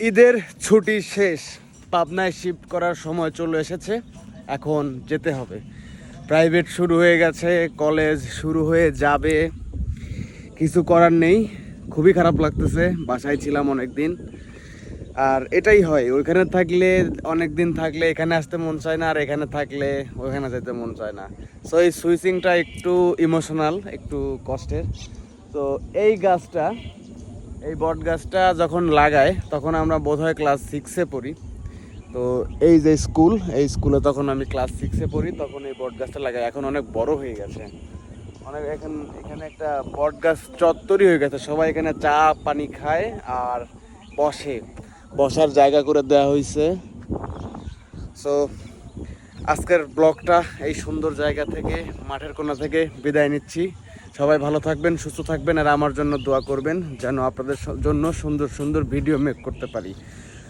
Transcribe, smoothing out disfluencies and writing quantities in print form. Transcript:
ঈদের ছুটি শেষ, পাবনায় শিফট করার সময় চলে এসেছে। এখন যেতে হবে, প্রাইভেট শুরু হয়ে গেছে, কলেজ শুরু হয়ে যাবে, কিছু করার নেই। খুবই খারাপ লাগতেছে, বাসায় ছিলাম অনেক দিন। আর এটাই হয়, ওইখানে থাকলে অনেক দিন থাকলে এখানে আসতে মন চায় না, আর এখানে থাকলে ওইখানে যেতে মন চায় না। সো এই সুইচিংটা একটু ইমোশনাল, একটু কষ্টের। তো এই গাছটা, এই বট গাছটা যখন লাগায় তখন আমরা বোধহয় ক্লাস 6-এ পড়ি। তো এই যে স্কুল, এই স্কুলে তখন আমি ক্লাস 6-এ পড়ি, তখন এই বট গাছটা লাগাই। এখন অনেক বড় হয়ে গেছে, অনেক এখানে একটা বট গাছ চত্বরই হয়ে গেছে। সবাই এখানে চা পানি খায় আর বসার জায়গা করে দেওয়া হয়েছে। সো আজকের ব্লগটা এই সুন্দর জায়গা থেকে, মাঠের কোণা থেকে বিদায় নিচ্ছি। সবাই ভালো থাকবেন, সুস্থ থাকবেন, আর আমার জন্য দোয়া করবেন যেন আপনাদের জন্য সুন্দর সুন্দর ভিডিও মেক করতে পারি।